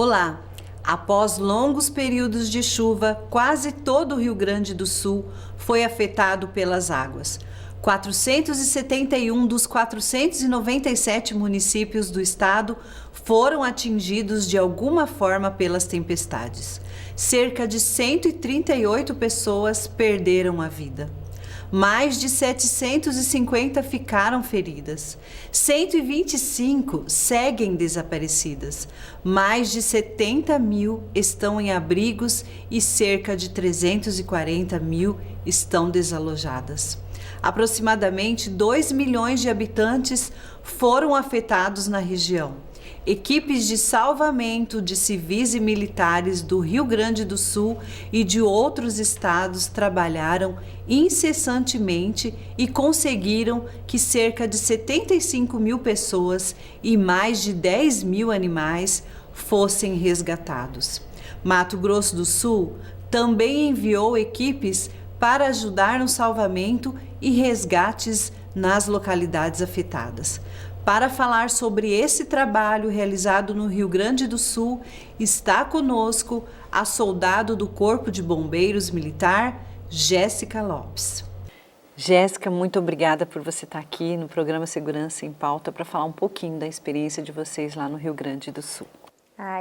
Olá! Após longos períodos de chuva, quase todo o Rio Grande do Sul foi afetado pelas águas. 471 dos 497 municípios do estado foram atingidos de alguma forma pelas tempestades. Cerca de 138 pessoas perderam a vida. Mais de 750 ficaram feridas. 125 seguem desaparecidas. Mais de 70 mil estão em abrigos e cerca de 340 mil estão desalojadas. Aproximadamente 2 milhões de habitantes foram afetados na região. Equipes de salvamento de civis e militares do Rio Grande do Sul e de outros estados trabalharam incessantemente e conseguiram que cerca de 75 mil pessoas e mais de 10 mil animais fossem resgatados. Mato Grosso do Sul também enviou equipes para ajudar no salvamento e resgates nas localidades afetadas. Para falar sobre esse trabalho realizado no Rio Grande do Sul, está conosco a soldado do Corpo de Bombeiros Militar, Jéssica Lopes. Jéssica, muito obrigada por você estar aqui no programa Segurança em Pauta para falar um pouquinho da experiência de vocês lá no Rio Grande do Sul.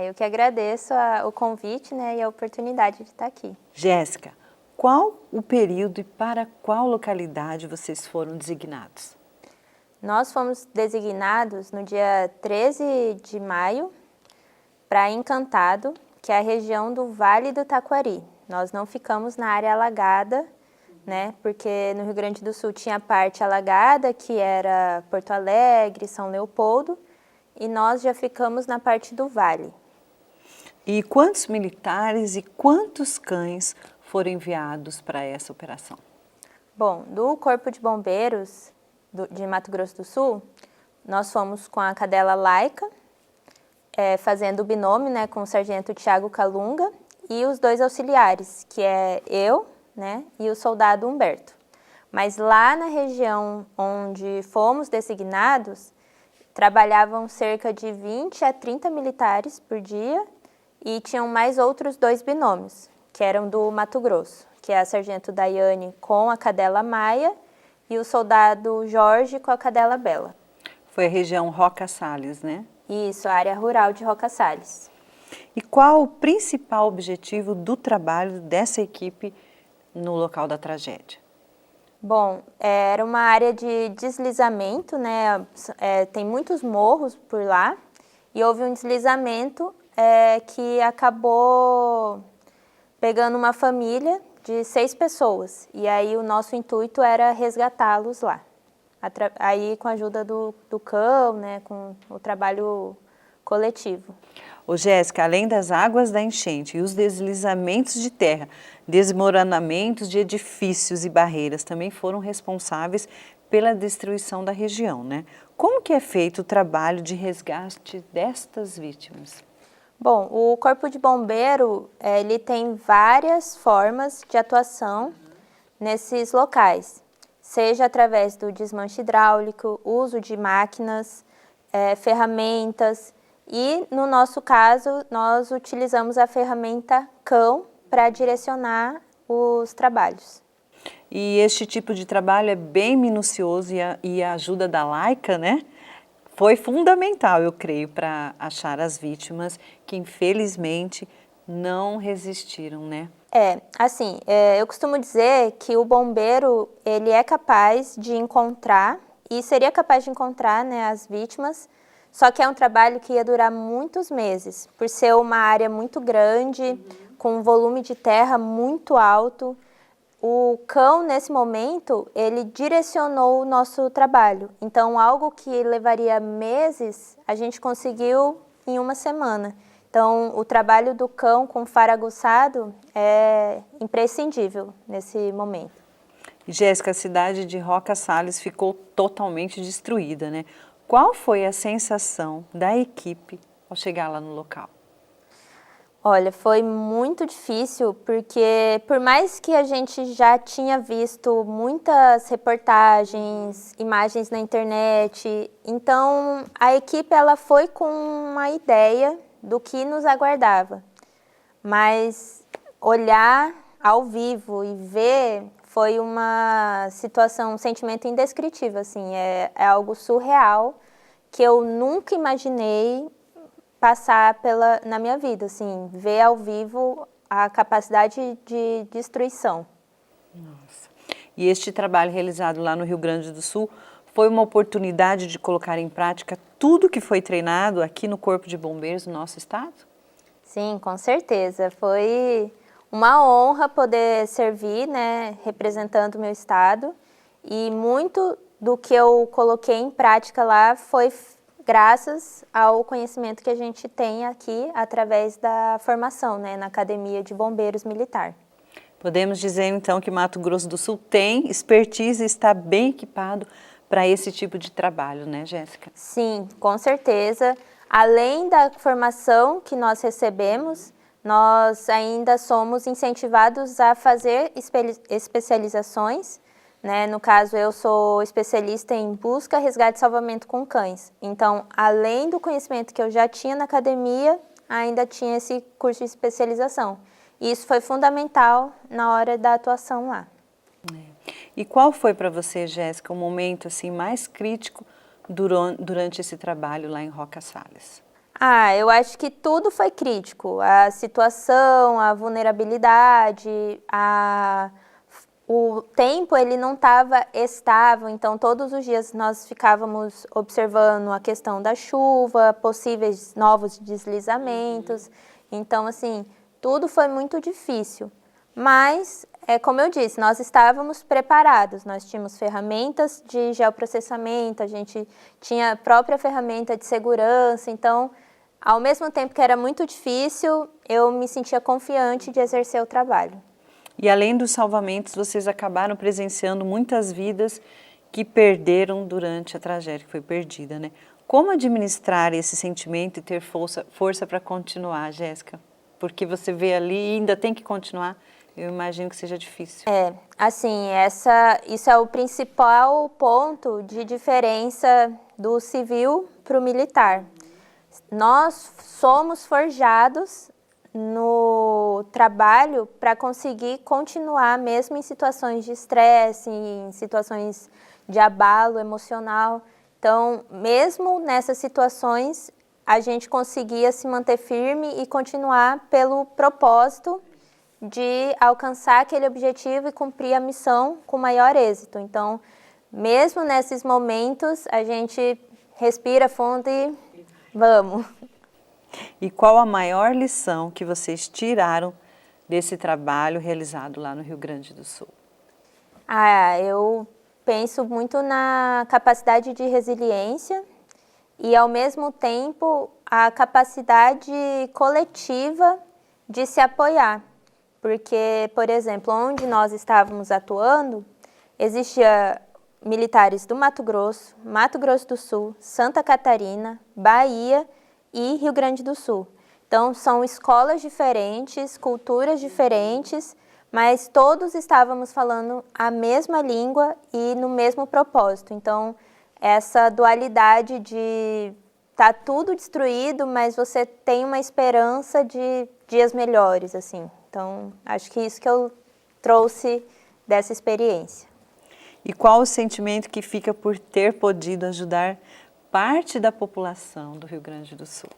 Eu que agradeço o convite, e a oportunidade de estar aqui. Jéssica, qual o período e para qual localidade vocês foram designados? Nós fomos designados no dia 13 de maio para Encantado, que é a região do Vale do Taquari. Nós não ficamos na área alagada, porque no Rio Grande do Sul tinha a parte alagada, que era Porto Alegre, São Leopoldo, e nós já ficamos na parte do Vale. E quantos militares e quantos cães foram enviados para essa operação? Bom, do Corpo de Bombeiros de Mato Grosso do Sul, nós fomos com a cadela Laika, fazendo o binômio com o sargento Thiago Calunga e os dois auxiliares, que é eu e o soldado Humberto. Mas lá na região onde fomos designados, trabalhavam cerca de 20 a 30 militares por dia e tinham mais outros dois binômios, que eram do Mato Grosso, que é a sargento Daiane com a cadela Maia e o soldado Jorge com a cadela Bela. Foi a região Roca Salles, né? Isso, a área rural de Roca Salles. E qual o principal objetivo do trabalho dessa equipe no local da tragédia? Bom, era uma área de deslizamento, tem muitos morros por lá, e houve um deslizamento que acabou pegando uma família de 6 pessoas, e aí o nosso intuito era resgatá-los lá, aí com a ajuda do cão, com o trabalho coletivo. Ô Jéssica, além das águas da enchente e os deslizamentos de terra, desmoronamentos de edifícios e barreiras também foram responsáveis pela destruição da região, Como que é feito o trabalho de resgate destas vítimas? Bom, o Corpo de Bombeiro, ele tem várias formas de atuação nesses locais, seja através do desmanche hidráulico, uso de máquinas, ferramentas e, no nosso caso, nós utilizamos a ferramenta cão para direcionar os trabalhos. E este tipo de trabalho é bem minucioso e a ajuda da Laika, foi fundamental, eu creio, para achar as vítimas que, infelizmente, não resistiram, eu costumo dizer que o bombeiro, ele é capaz de encontrar, e seria capaz de encontrar, as vítimas, só que é um trabalho que ia durar muitos meses, por ser uma área muito grande, com um volume de terra muito alto. O cão, nesse momento, ele direcionou o nosso trabalho. Então, algo que levaria meses, a gente conseguiu em uma semana. Então, o trabalho do cão com faro aguçado é imprescindível nesse momento. Jéssica, a cidade de Roca Salles ficou totalmente destruída, Qual foi a sensação da equipe ao chegar lá no local? Olha, foi muito difícil, porque por mais que a gente já tinha visto muitas reportagens, imagens na internet, então a equipe ela foi com uma ideia do que nos aguardava. Mas olhar ao vivo e ver foi uma situação, um sentimento indescritível, assim, é algo surreal que eu nunca imaginei passar na minha vida, assim, ver ao vivo a capacidade de destruição. Nossa. E este trabalho realizado lá no Rio Grande do Sul foi uma oportunidade de colocar em prática tudo que foi treinado aqui no Corpo de Bombeiros do nosso estado? Sim, com certeza. Foi uma honra poder servir, né, representando o meu estado. E muito do que eu coloquei em prática lá foi graças ao conhecimento que a gente tem aqui através da formação, né, na Academia de Bombeiros Militar. Podemos dizer então que Mato Grosso do Sul tem expertise e está bem equipado para esse tipo de trabalho, né, Jéssica? Sim, com certeza. Além da formação que nós recebemos, nós ainda somos incentivados a fazer especializações, né? No caso, eu sou especialista em busca, resgate e salvamento com cães. Então, além do conhecimento que eu já tinha na academia, ainda tinha esse curso de especialização. E isso foi fundamental na hora da atuação lá. E qual foi para você, Jéssica, o momento assim, mais crítico durante esse trabalho lá em Roca Sales? Eu acho que tudo foi crítico. A situação, a vulnerabilidade, o tempo ele não estava estável, então todos os dias nós ficávamos observando a questão da chuva, possíveis novos deslizamentos. Então, assim, tudo foi muito difícil. Mas, como eu disse, nós estávamos preparados, nós tínhamos ferramentas de geoprocessamento, a gente tinha a própria ferramenta de segurança, então, ao mesmo tempo que era muito difícil, eu me sentia confiante de exercer o trabalho. E além dos salvamentos, vocês acabaram presenciando muitas vidas que perderam durante a tragédia que foi perdida, né? Como administrar esse sentimento e ter força para continuar, Jéssica? Porque você vê ali e ainda tem que continuar. Eu imagino que seja difícil. Assim, isso é o principal ponto de diferença do civil para o militar. Nós somos forjados no trabalho para conseguir continuar mesmo em situações de estresse, em situações de abalo emocional. Então, mesmo nessas situações, a gente conseguia se manter firme e continuar pelo propósito de alcançar aquele objetivo e cumprir a missão com maior êxito. Então, mesmo nesses momentos, a gente respira fundo e vamos. E qual a maior lição que vocês tiraram desse trabalho realizado lá no Rio Grande do Sul? Eu penso muito na capacidade de resiliência e, ao mesmo tempo, a capacidade coletiva de se apoiar. Porque, por exemplo, onde nós estávamos atuando, existia militares do Mato Grosso do Sul, Santa Catarina, Bahia e Rio Grande do Sul. Então, são escolas diferentes, culturas diferentes, mas todos estávamos falando a mesma língua e no mesmo propósito. Então, essa dualidade de tá tudo destruído, mas você tem uma esperança de dias melhores, assim. Então, acho que isso que eu trouxe dessa experiência. E qual o sentimento que fica por ter podido ajudar parte da população do Rio Grande do Sul?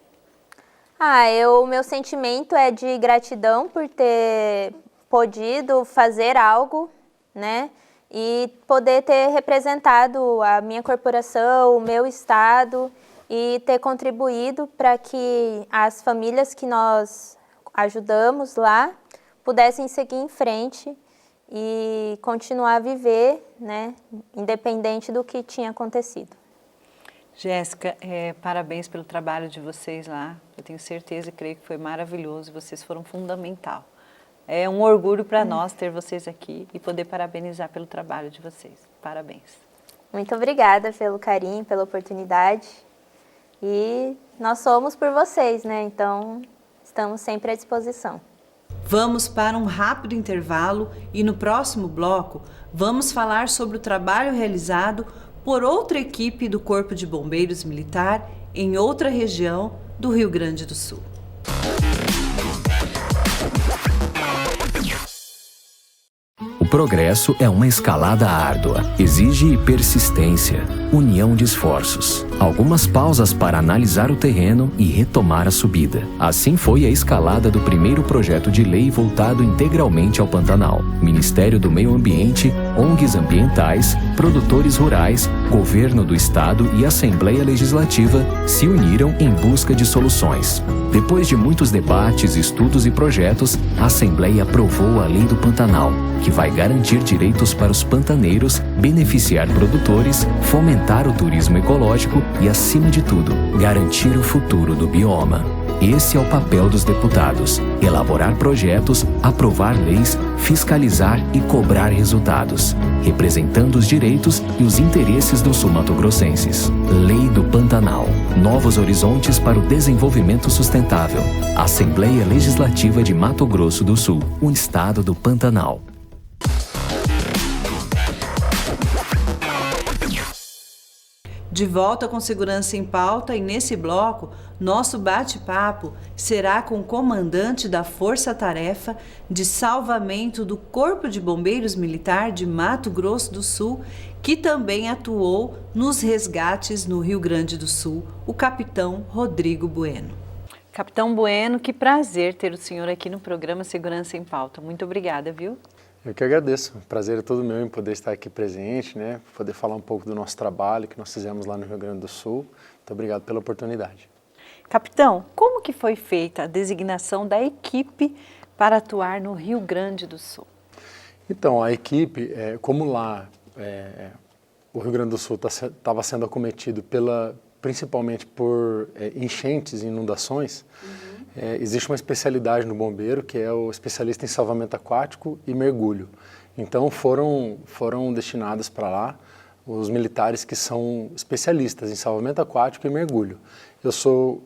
Meu sentimento é de gratidão por ter podido fazer algo, né? E poder ter representado a minha corporação, o meu estado e ter contribuído para que as famílias que nós ajudamos lá pudessem seguir em frente e continuar a viver, né, independente do que tinha acontecido. Jéssica, parabéns pelo trabalho de vocês lá. Eu tenho certeza e creio que foi maravilhoso. Vocês foram fundamental. É um orgulho para nós ter vocês aqui e poder parabenizar pelo trabalho de vocês. Parabéns. Muito obrigada pelo carinho, pela oportunidade. E nós somos por vocês, né? Então, estamos sempre à disposição. Vamos para um rápido intervalo e no próximo bloco vamos falar sobre o trabalho realizado por outra equipe do Corpo de Bombeiros Militar em outra região do Rio Grande do Sul. O progresso é uma escalada árdua. Exige persistência, união de esforços, algumas pausas para analisar o terreno e retomar a subida. Assim foi a escalada do primeiro projeto de lei voltado integralmente ao Pantanal. Ministério do Meio Ambiente, ONGs ambientais, produtores rurais, Governo do Estado e Assembleia Legislativa se uniram em busca de soluções. Depois de muitos debates, estudos e projetos, a Assembleia aprovou a Lei do Pantanal, que vai garantir direitos para os pantaneiros, beneficiar produtores, fomentar o turismo ecológico e, acima de tudo, garantir o futuro do bioma. Esse é o papel dos deputados: elaborar projetos, aprovar leis, fiscalizar e cobrar resultados, representando os direitos e os interesses dos sul-mato-grossenses. Lei do Pantanal. Novos horizontes para o desenvolvimento sustentável. Assembleia Legislativa de Mato Grosso do Sul, o estado do Pantanal. De volta com Segurança em Pauta, e nesse bloco, nosso bate-papo será com o comandante da Força Tarefa de Salvamento do Corpo de Bombeiros Militar de Mato Grosso do Sul, que também atuou nos resgates no Rio Grande do Sul, o capitão Rodrigo Bueno. Capitão Bueno, que prazer ter o senhor aqui no programa Segurança em Pauta. Muito obrigada, viu? Eu que agradeço. O prazer é todo meu em poder estar aqui presente, né? Poder falar um pouco do nosso trabalho que nós fizemos lá no Rio Grande do Sul. Muito obrigado pela oportunidade. Capitão, como que foi feita a designação da equipe para atuar no Rio Grande do Sul? Então, a equipe, como lá o Rio Grande do Sul estava sendo acometido principalmente por enchentes e inundações, existe uma especialidade no bombeiro, que é o especialista em salvamento aquático e mergulho. Então foram destinados para lá os militares que são especialistas em salvamento aquático e mergulho. Eu sou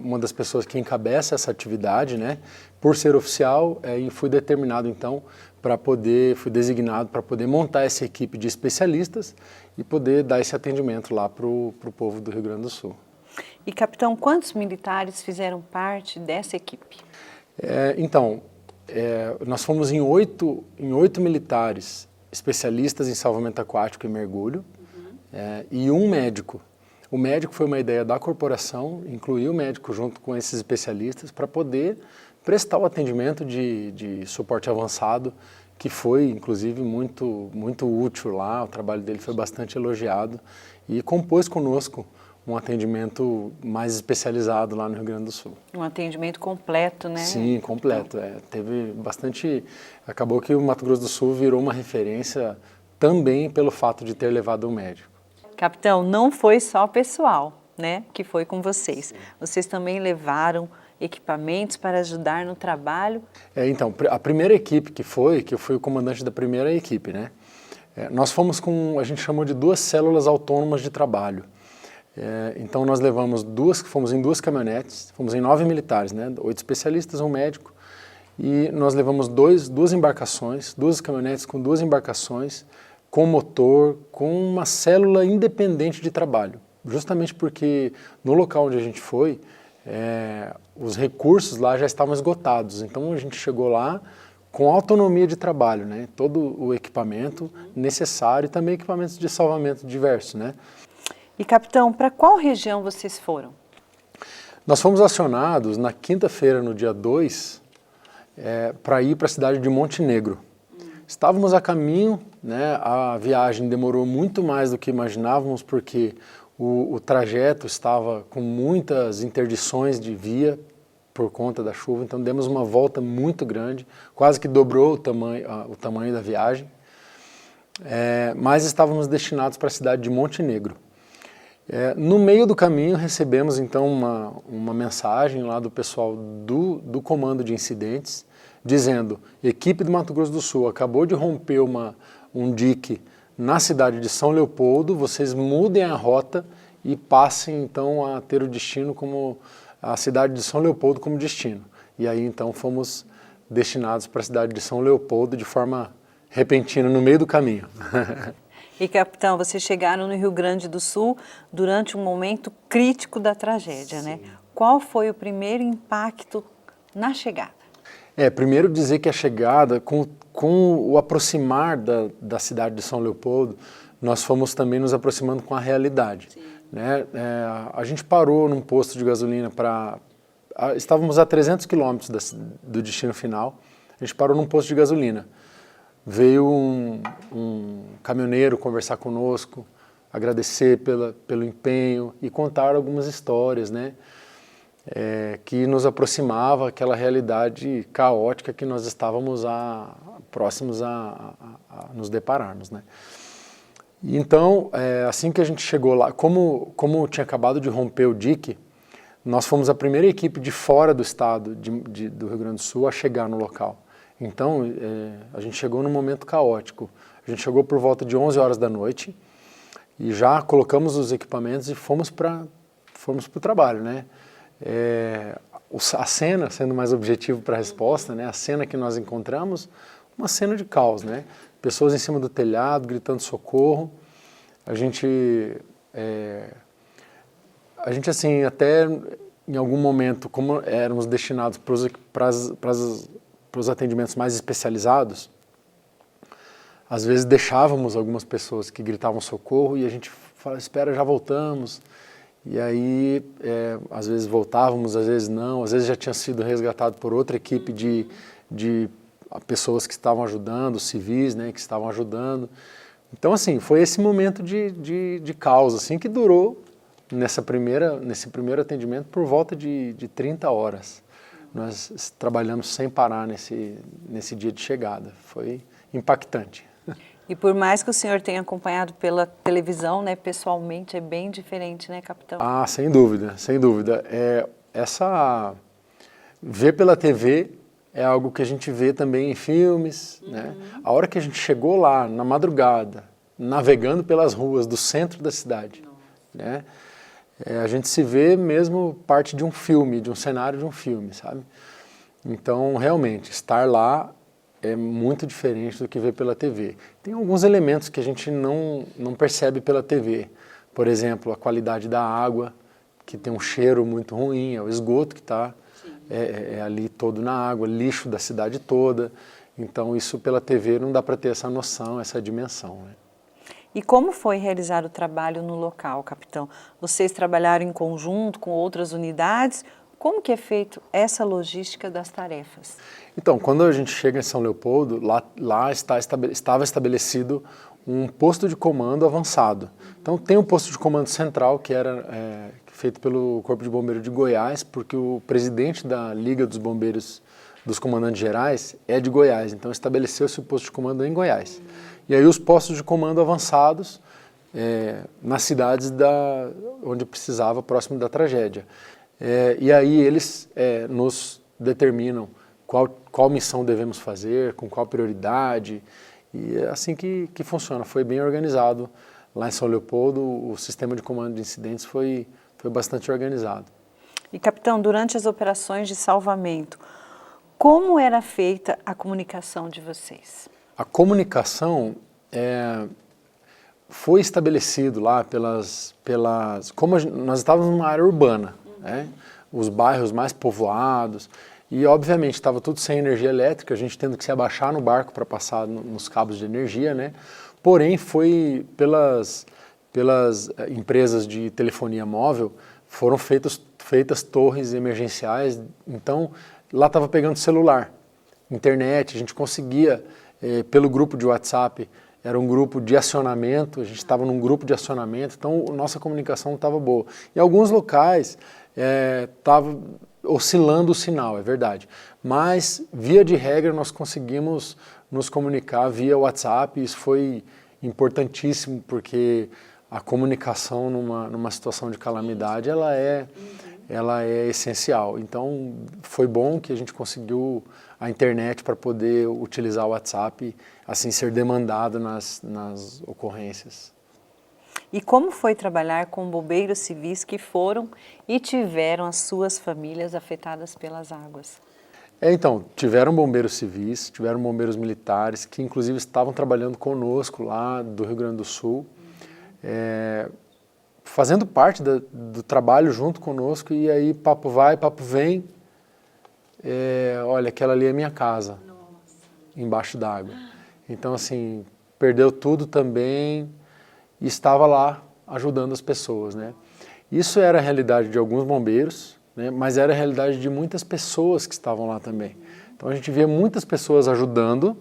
uma das pessoas que encabeça essa atividade, né? Por ser oficial, e fui determinado então fui designado para poder montar essa equipe de especialistas e poder dar esse atendimento lá para o povo do Rio Grande do Sul. E, capitão, quantos militares fizeram parte dessa equipe? Nós fomos em oito militares especialistas em salvamento aquático e mergulho, e um médico. O médico foi uma ideia da corporação, incluir o médico junto com esses especialistas para poder prestar o atendimento de suporte avançado, que foi, inclusive, muito, muito útil lá. O trabalho dele foi bastante elogiado e compôs conosco um atendimento mais especializado lá no Rio Grande do Sul. Um atendimento completo, né? Sim, completo. Teve bastante... Acabou que o Mato Grosso do Sul virou uma referência também pelo fato de ter levado um médico. Capitão, não foi só pessoal, né, que foi com vocês. Sim. Vocês também levaram equipamentos para ajudar no trabalho? Então, a primeira equipe que eu fui o comandante da primeira equipe, né? Nós fomos a gente chamou de 2 células autônomas de trabalho. Então nós fomos em 2 caminhonetes, fomos em 9 militares, né? 8 especialistas, um médico, e nós levamos 2 embarcações, 2 caminhonetes com 2 embarcações, com motor, com uma célula independente de trabalho. Justamente porque no local onde a gente foi, os recursos lá já estavam esgotados, então a gente chegou lá com autonomia de trabalho, né? Todo o equipamento necessário e também equipamentos de salvamento diversos, né? E, capitão, para qual região vocês foram? Nós fomos acionados na quinta-feira, no dia 2, para ir para a cidade de Montenegro. Estávamos a caminho, né? A viagem demorou muito mais do que imaginávamos, porque o trajeto estava com muitas interdições de via por conta da chuva, então demos uma volta muito grande, quase que dobrou o tamanho da viagem, mas estávamos destinados para a cidade de Montenegro. No meio do caminho recebemos então uma mensagem lá do pessoal do Comando de Incidentes, dizendo: equipe do Mato Grosso do Sul acabou de romper um dique na cidade de São Leopoldo, vocês mudem a rota e passem então a ter o destino como a cidade de São Leopoldo como destino. E aí então fomos destinados para a cidade de São Leopoldo de forma repentina no meio do caminho. E, capitão, vocês chegaram no Rio Grande do Sul durante um momento crítico da tragédia, né? Qual foi o primeiro impacto na chegada? Primeiro dizer que a chegada, com o aproximar da cidade de São Leopoldo, nós fomos também nos aproximando com a realidade. Né? A gente parou num posto de gasolina estávamos a 300 quilômetros do destino final, a gente parou num posto de gasolina. Veio um caminhoneiro conversar conosco, agradecer pelo empenho e contar algumas histórias, né? Que nos aproximava aquela realidade caótica que nós estávamos próximos a nos depararmos, né? E então, assim que a gente chegou lá, como tinha acabado de romper o dique, nós fomos a primeira equipe de fora do estado do Rio Grande do Sul a chegar no local. Então, a gente chegou num momento caótico. A gente chegou por volta de 11 horas da noite e já colocamos os equipamentos e fomos para o trabalho, né? A cena, sendo mais objetivo para a resposta, né? A cena que nós encontramos, uma cena de caos, né? Pessoas em cima do telhado, gritando socorro. A gente assim, até em algum momento, como éramos destinados para os atendimentos mais especializados, às vezes deixávamos algumas pessoas que gritavam socorro e a gente falava, espera, já voltamos. E aí, às vezes voltávamos, às vezes não, às vezes já tinha sido resgatado por outra equipe de pessoas que estavam ajudando, civis, né, que estavam ajudando. Então, assim, foi esse momento de caos, assim, que durou nesse primeiro atendimento por volta de 30 horas. Nós trabalhamos sem parar nesse dia de chegada. Foi impactante. E por mais que o senhor tenha acompanhado pela televisão, né, pessoalmente é bem diferente, né, capitão? Ah, sem dúvida, sem dúvida. Ver pela TV é algo que a gente vê também em filmes, né? A hora que a gente chegou lá, na madrugada, navegando pelas ruas do centro da cidade, né? A gente se vê mesmo parte de um filme, de um cenário de um filme, sabe? Então, realmente, estar lá é muito diferente do que ver pela TV. Tem alguns elementos que a gente não percebe pela TV. Por exemplo, a qualidade da água, que tem um cheiro muito ruim, é o esgoto que está ali todo na água, lixo da cidade toda. Então, isso pela TV não dá para ter essa noção, essa dimensão, né? E como foi realizar o trabalho no local, capitão? Vocês trabalharam em conjunto com outras unidades? Como que é feito essa logística das tarefas? Então, quando a gente chega em São Leopoldo, lá estava estabelecido um posto de comando avançado. Então, tem um posto de comando central que era feito pelo Corpo de Bombeiros de Goiás, porque o presidente da Liga dos Bombeiros dos Comandantes Gerais é de Goiás, então estabeleceu-se o posto de comando em Goiás. E aí os postos de comando avançados nas cidades onde precisava, próximo da tragédia. E aí eles nos determinam qual missão devemos fazer, com qual prioridade, e é assim que funciona. Foi bem organizado lá em São Leopoldo, o sistema de comando de incidentes foi bastante organizado. E, capitão, durante as operações de salvamento, como era feita a comunicação de vocês? A comunicação foi estabelecido lá como nós estávamos numa área urbana, né? Os bairros mais povoados, e obviamente estava tudo sem energia elétrica, a gente tendo que se abaixar no barco para passar nos cabos de energia, né? Porém, foi pelas empresas de telefonia móvel, foram feitas torres emergenciais, então lá estava pegando celular, internet, a gente conseguia, pelo grupo de WhatsApp, era um grupo de acionamento, a gente estava num grupo de acionamento, então a nossa comunicação estava boa. Em alguns locais estava oscilando o sinal, é verdade, mas via de regra nós conseguimos nos comunicar via WhatsApp, isso foi importantíssimo porque a comunicação numa situação de calamidade ela é essencial. Então foi bom que a gente conseguiu a internet para poder utilizar o WhatsApp, assim ser demandado nas ocorrências. E como foi trabalhar com bombeiros civis que foram e tiveram as suas famílias afetadas pelas águas? Então, tiveram bombeiros civis, tiveram bombeiros militares, que inclusive estavam trabalhando conosco lá do Rio Grande do Sul, fazendo parte do trabalho junto conosco, e aí papo vai, papo vem, olha, aquela ali é minha casa, embaixo d'água. Então, assim, perdeu tudo também e estava lá ajudando as pessoas, né? Isso era a realidade de alguns bombeiros, né? Mas era a realidade de muitas pessoas que estavam lá também. Então a gente via muitas pessoas ajudando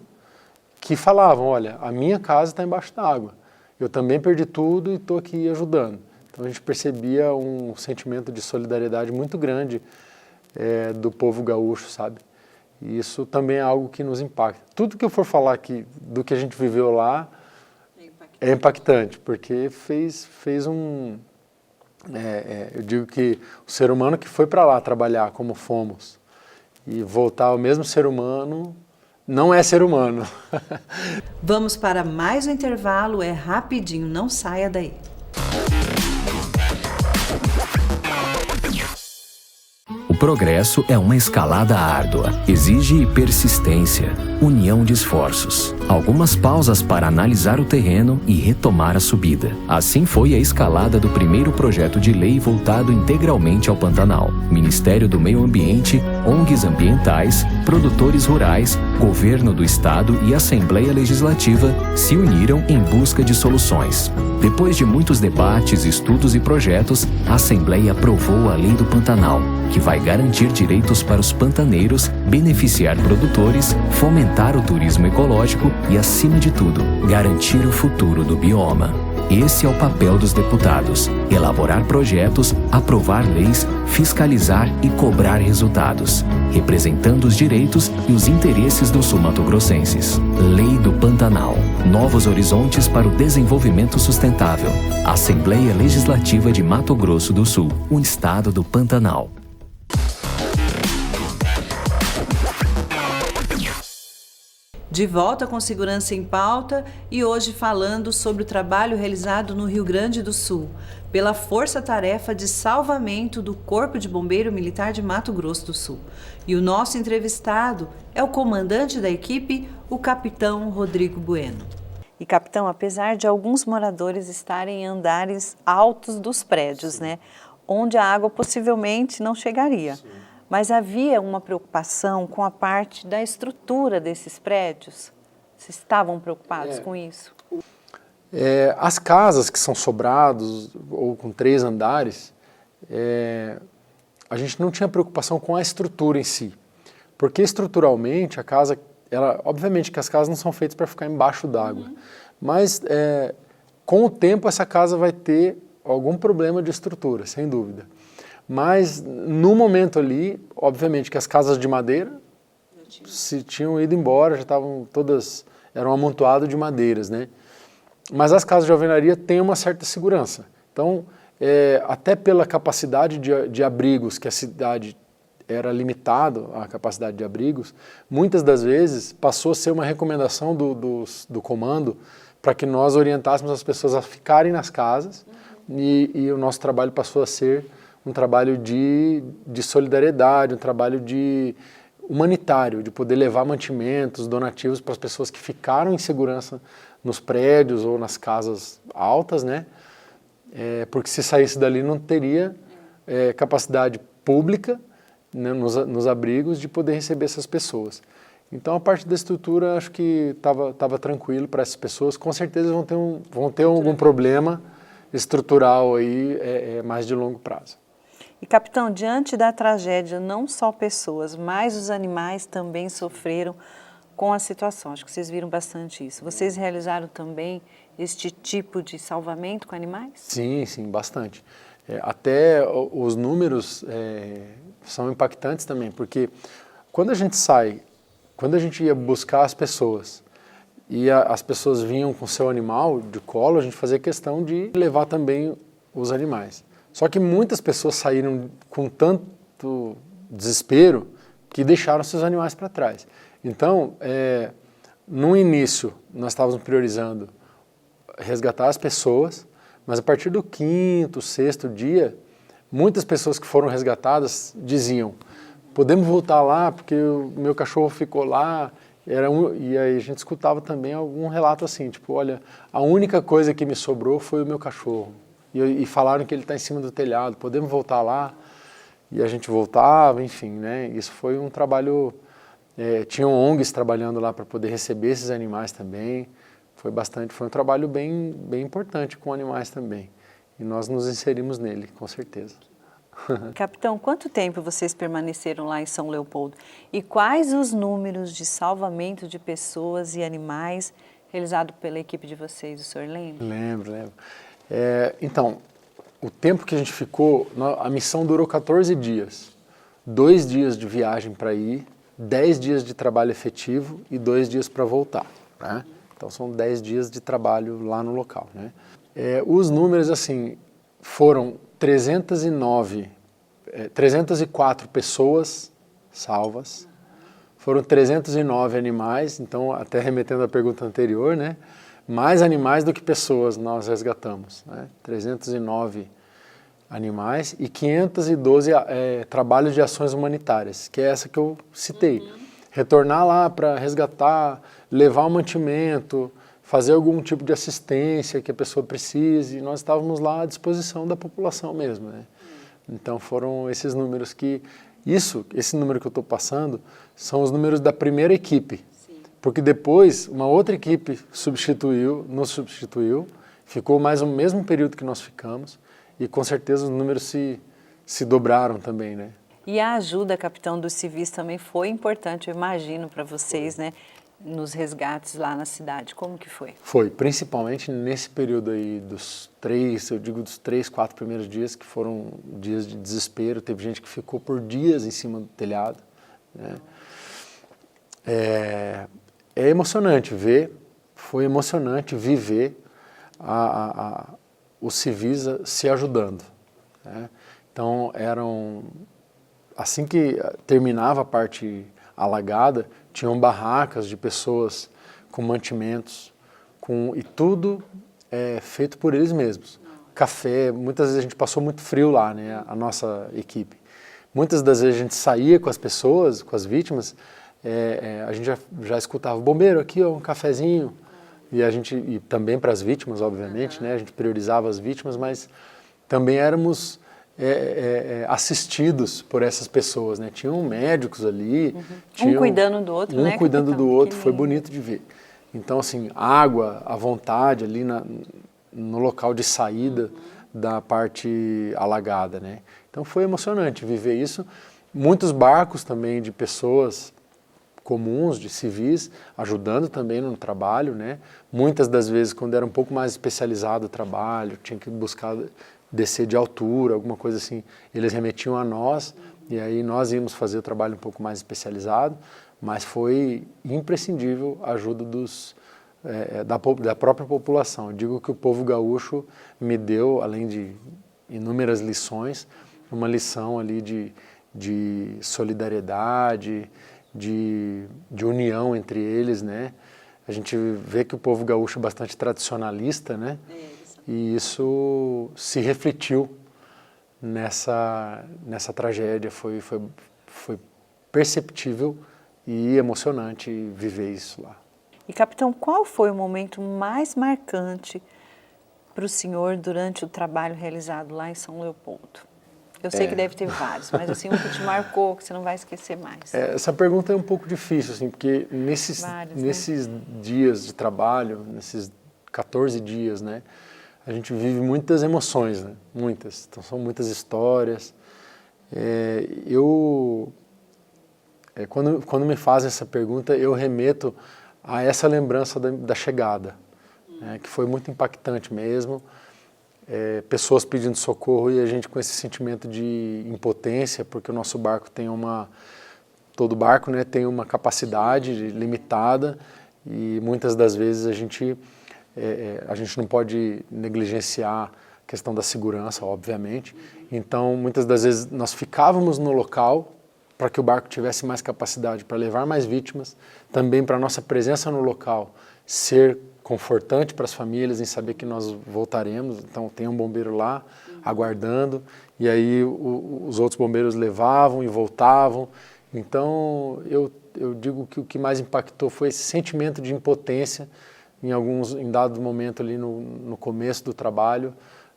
que falavam, olha, a minha casa está embaixo d'água, eu também perdi tudo e estou aqui ajudando. Então a gente percebia um sentimento de solidariedade muito grande do povo gaúcho, sabe? E isso também é algo que nos impacta. Tudo que eu for falar aqui do que a gente viveu lá é impactante, porque fez um... eu digo que o ser humano que foi para lá trabalhar como fomos e voltar ao mesmo ser humano, não é ser humano. Vamos para mais um intervalo, é rapidinho, não saia daí. O progresso é uma escalada árdua, exige persistência, união de esforços, algumas pausas para analisar o terreno e retomar a subida. Assim foi a escalada do primeiro projeto de lei voltado integralmente ao Pantanal. Ministério do Meio Ambiente, ONGs ambientais, produtores rurais, Governo do Estado e Assembleia Legislativa se uniram em busca de soluções. Depois de muitos debates, estudos e projetos, a Assembleia aprovou a Lei do Pantanal, que vai garantir direitos para os pantaneiros, beneficiar produtores, fomentar o turismo ecológico e, acima de tudo, garantir o futuro do bioma. Esse é o papel dos deputados: elaborar projetos, aprovar leis, fiscalizar e cobrar resultados, representando os direitos e os interesses dos sul-mato-grossenses. Lei do Pantanal. Novos horizontes para o desenvolvimento sustentável. Assembleia Legislativa de Mato Grosso do Sul, o estado do Pantanal. De volta com Segurança em Pauta e hoje falando sobre o trabalho realizado no Rio Grande do Sul pela Força Tarefa de Salvamento do Corpo de Bombeiro Militar de Mato Grosso do Sul. E o nosso entrevistado é o comandante da equipe, o capitão Rodrigo Bueno. E capitão, apesar de alguns moradores estarem em andares altos dos prédios, né, onde a água possivelmente não chegaria. Sim. Mas havia uma preocupação com a parte da estrutura desses prédios? Vocês estavam preocupados com isso? As casas que são sobrados ou com 3 andares, a gente não tinha preocupação com a estrutura em si. Porque estruturalmente a casa, obviamente que as casas não são feitas para ficar embaixo d'água. Mas com o tempo essa casa vai ter algum problema de estrutura, sem dúvida. Mas, no momento ali, obviamente que as casas de madeira se tinham ido embora, já estavam todas, eram um amontoado de madeiras, né? Mas as casas de alvenaria têm uma certa segurança. Então, até pela capacidade de abrigos, que a cidade era limitada, a capacidade de abrigos, muitas das vezes passou a ser uma recomendação do comando para que nós orientássemos as pessoas a ficarem nas casas e o nosso trabalho passou a ser um trabalho de solidariedade, um trabalho humanitário, de poder levar mantimentos, donativos para as pessoas que ficaram em segurança nos prédios ou nas casas altas, né? Porque se saísse dali não teria capacidade pública, né, nos abrigos de poder receber essas pessoas. Então a parte da estrutura acho que estava tranquilo para essas pessoas, com certeza vão ter algum problema estrutural aí mais de longo prazo. E capitão, diante da tragédia, não só pessoas, mas os animais também sofreram com a situação. Acho que vocês viram bastante isso. Vocês realizaram também este tipo de salvamento com animais? Sim, sim, bastante. Até os números são impactantes também, porque quando a gente ia buscar as pessoas e as pessoas vinham com seu animal de colo, a gente fazia questão de levar também os animais. Só que muitas pessoas saíram com tanto desespero que deixaram seus animais para trás. Então, no início, nós estávamos priorizando resgatar as pessoas, mas a partir do 5º, 6º dia, muitas pessoas que foram resgatadas diziam: podemos voltar lá porque o meu cachorro ficou lá. E aí a gente escutava também algum relato assim, tipo, olha, a única coisa que me sobrou foi o meu cachorro. E falaram que ele está em cima do telhado, podemos voltar lá? E a gente voltava, enfim, né? Isso foi um trabalho... tinham ONGs trabalhando lá para poder receber esses animais também. Foi um trabalho bem importante com animais também. E nós nos inserimos nele, com certeza. Capitão, quanto tempo vocês permaneceram lá em São Leopoldo? E quais os números de salvamento de pessoas e animais realizado pela equipe de vocês? O senhor lembra? Lembro. Então, o tempo que a gente ficou, a missão durou 14 dias. 2 dias de viagem para ir, 10 dias de trabalho efetivo e 2 dias para voltar, né? Então são 10 dias de trabalho lá no local, né? Os números, assim, foram 304 pessoas salvas, foram 309 animais, então até remetendo à pergunta anterior, né? Mais animais do que pessoas nós resgatamos, né? 309 animais e 512 trabalhos de ações humanitárias, que é essa que eu citei. Retornar lá para resgatar, levar o mantimento, fazer algum tipo de assistência que a pessoa precise. Nós estávamos lá à disposição da população mesmo, né? Então foram esses números esse número que eu estou passando, são os números da primeira equipe. Porque depois uma outra equipe nos substituiu, ficou mais o mesmo período que nós ficamos e com certeza os números se dobraram também, né? E a ajuda, capitão, dos civis também foi importante, eu imagino, para vocês, né? Nos resgates lá na cidade, como que foi? Foi, principalmente nesse período aí dos 3, 4 primeiros dias, que foram dias de desespero, teve gente que ficou por dias em cima do telhado, né? É emocionante foi emocionante viver os civis se ajudando, né? Então assim que terminava a parte alagada, tinham barracas de pessoas com mantimentos, e tudo feito por eles mesmos. Café, muitas vezes a gente passou muito frio lá, né, a nossa equipe. Muitas das vezes a gente saía com as pessoas, com as vítimas, a gente já escutava, bombeiro, aqui ó, um cafezinho, e também para as vítimas, obviamente, né, a gente priorizava as vítimas, mas também éramos assistidos por essas pessoas, né? Tinham médicos ali. Um cuidando do outro, né? Um cuidando do outro, foi bonito de ver. Então, assim, água à vontade ali no local de saída da parte alagada, né? Então foi emocionante viver isso. Muitos barcos também de pessoas comuns, de civis, ajudando também no trabalho, né? Muitas das vezes, quando era um pouco mais especializado o trabalho, tinha que buscar descer de altura, alguma coisa assim, eles remetiam a nós e aí nós íamos fazer o trabalho um pouco mais especializado, mas foi imprescindível a ajuda da própria população. Eu digo que o povo gaúcho me deu, além de inúmeras lições, uma lição ali de solidariedade, de união entre eles, né? A gente vê que o povo gaúcho é bastante tradicionalista, né? E isso se refletiu nessa tragédia, foi perceptível e emocionante viver isso lá. E, capitão, qual foi o momento mais marcante para o senhor durante o trabalho realizado lá em São Leopoldo? Eu sei que deve ter vários, mas assim, um que te marcou, que você não vai esquecer mais. Essa pergunta é um pouco difícil, assim, porque nesses dias de trabalho, nesses 14 dias, né, a gente vive muitas emoções, né? Muitas. Então são muitas histórias. Quando me fazem essa pergunta, eu remeto a essa lembrança da chegada, né? Que foi muito impactante mesmo. Pessoas pedindo socorro e a gente com esse sentimento de impotência, porque o nosso barco tem todo barco, né, tem uma capacidade limitada e muitas das vezes a gente não pode negligenciar a questão da segurança, obviamente. Então, muitas das vezes nós ficávamos no local para que o barco tivesse mais capacidade para levar mais vítimas, também para a nossa presença no local ser confortante para as famílias em saber que nós voltaremos. Então tem um bombeiro lá aguardando, e aí os outros bombeiros levavam e voltavam. Então eu digo que o que mais impactou foi esse sentimento de impotência em dado momento ali no começo do trabalho.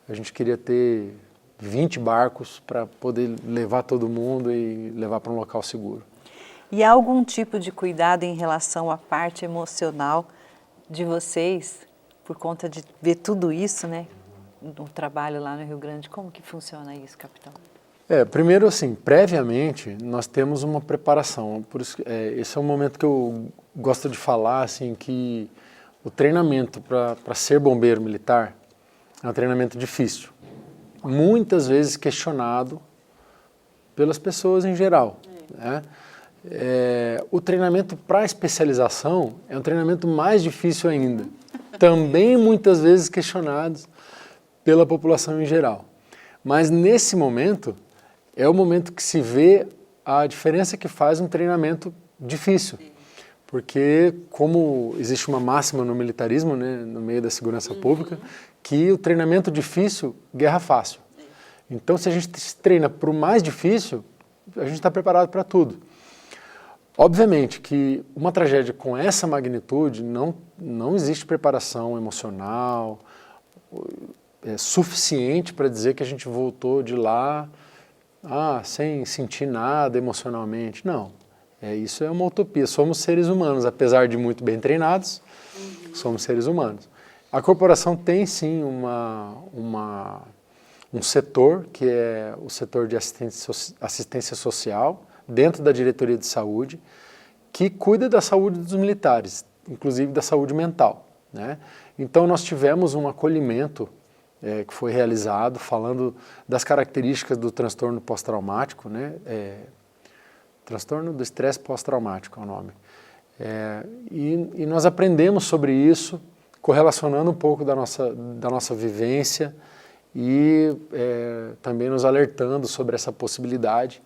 A gente queria ter 20 barcos para poder levar todo mundo e levar para um local seguro. E há algum tipo de cuidado em relação à parte emocional de vocês, por conta de ver tudo isso, né, no trabalho lá no Rio Grande? Como que funciona isso, capitão? Primeiro, assim, previamente, nós temos uma preparação. Por isso, esse é um momento que eu gosto de falar, assim, que o treinamento para ser bombeiro militar é um treinamento difícil. Muitas vezes questionado pelas pessoas em geral, né? O treinamento para especialização é um treinamento mais difícil ainda, também muitas vezes questionados pela população em geral. Mas nesse momento, é o momento que se vê a diferença que faz um treinamento difícil. Porque, como existe uma máxima no militarismo, né, no meio da segurança pública, que o treinamento difícil, guerra fácil. Então, se a gente se treina para o mais difícil, a gente está preparado para tudo. Obviamente que uma tragédia com essa magnitude não existe preparação emocional suficiente para dizer que a gente voltou de lá sem sentir nada emocionalmente. Não, isso é uma utopia. Somos seres humanos, apesar de muito bem treinados, somos seres humanos. A corporação tem sim um setor, que é o setor de assistência social, dentro da diretoria de saúde, que cuida da saúde dos militares, inclusive da saúde mental, né? Então nós tivemos um acolhimento que foi realizado, falando das características do transtorno pós-traumático, né? Transtorno do estresse pós-traumático é o nome. E nós aprendemos sobre isso, correlacionando um pouco da nossa vivência e também nos alertando sobre essa possibilidade.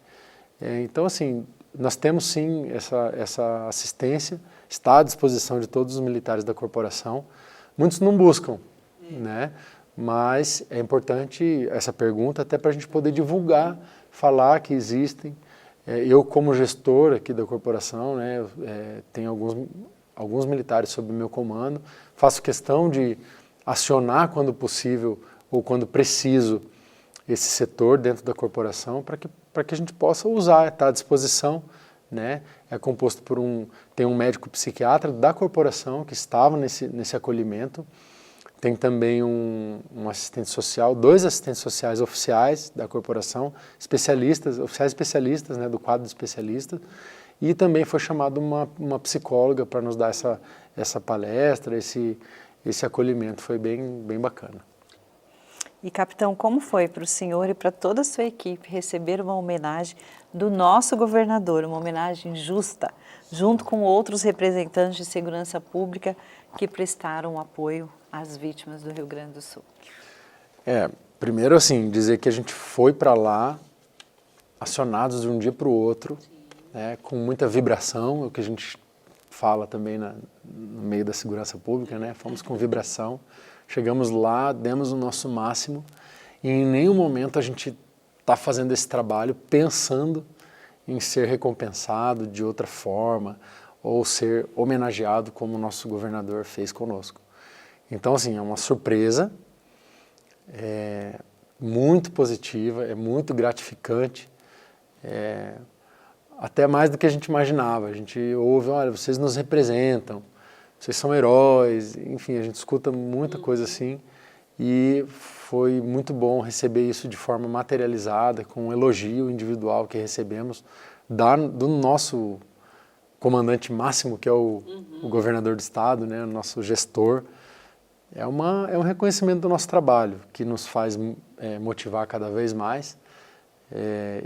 Então, assim, nós temos sim essa assistência, está à disposição de todos os militares da corporação. Muitos não buscam, né? Mas é importante essa pergunta até para a gente poder divulgar, falar que existem. Eu, como gestor aqui da corporação, né, tenho alguns militares sob meu comando, faço questão de acionar quando possível ou quando preciso esse setor dentro da corporação para que a gente possa usar, está à disposição, né? É composto por tem um médico psiquiatra da corporação que estava nesse acolhimento, tem também um assistente social, 2 assistentes sociais oficiais da corporação, oficiais especialistas, né, do quadro de especialistas, e também foi chamado uma psicóloga para nos dar essa palestra, esse acolhimento, foi bem bacana. E, capitão, como foi para o senhor e para toda a sua equipe receber uma homenagem do nosso governador, uma homenagem justa, junto com outros representantes de segurança pública que prestaram apoio às vítimas do Rio Grande do Sul? Primeiro, assim, dizer que a gente foi para lá acionados de um dia para o outro, né, com muita vibração, o que a gente fala também no meio da segurança pública, né, fomos com vibração. Chegamos lá, demos o nosso máximo e em nenhum momento a gente está fazendo esse trabalho pensando em ser recompensado de outra forma ou ser homenageado como o nosso governador fez conosco. Então, assim, é uma surpresa, muito positiva, é muito gratificante, até mais do que a gente imaginava. A gente ouve, olha, vocês nos representam, vocês são heróis, enfim, a gente escuta muita coisa assim e foi muito bom receber isso de forma materializada, com um elogio individual que recebemos do nosso comandante máximo, que é o governador do estado, né, o nosso gestor. É um reconhecimento do nosso trabalho, que nos faz motivar cada vez mais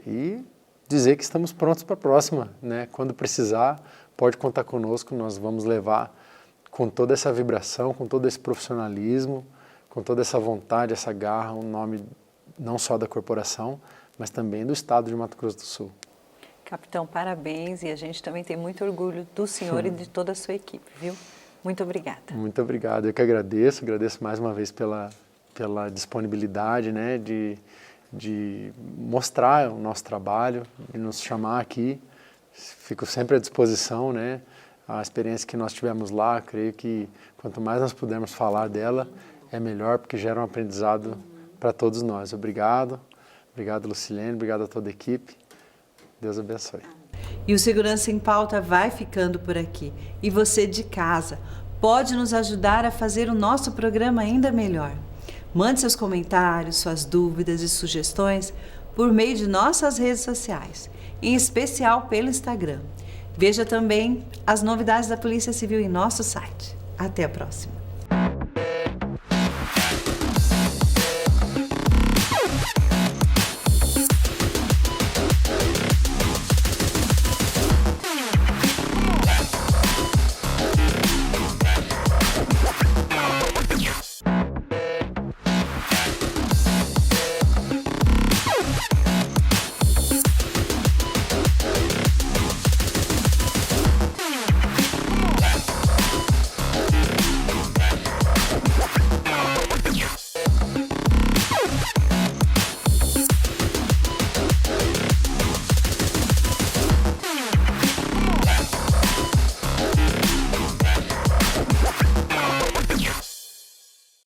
e dizer que estamos prontos para a próxima, né? Quando precisar, pode contar conosco, nós vamos levar com toda essa vibração, com todo esse profissionalismo, com toda essa vontade, essa garra, um nome não só da corporação, mas também do estado de Mato Grosso do Sul. Capitão, parabéns, e a gente também tem muito orgulho do senhor e de toda a sua equipe, viu? Muito obrigada. Muito obrigado. Eu que agradeço mais uma vez pela disponibilidade, né, de mostrar o nosso trabalho e nos chamar aqui. Fico sempre à disposição, né? A experiência que nós tivemos lá, creio que quanto mais nós pudermos falar dela, é melhor, porque gera um aprendizado para todos nós. Obrigado. Obrigado, Lucilene. Obrigado a toda a equipe. Deus abençoe. E o Segurança em Pauta vai ficando por aqui. E você de casa pode nos ajudar a fazer o nosso programa ainda melhor. Mande seus comentários, suas dúvidas e sugestões por meio de nossas redes sociais, em especial pelo Instagram. Veja também as novidades da Polícia Civil em nosso site. Até a próxima!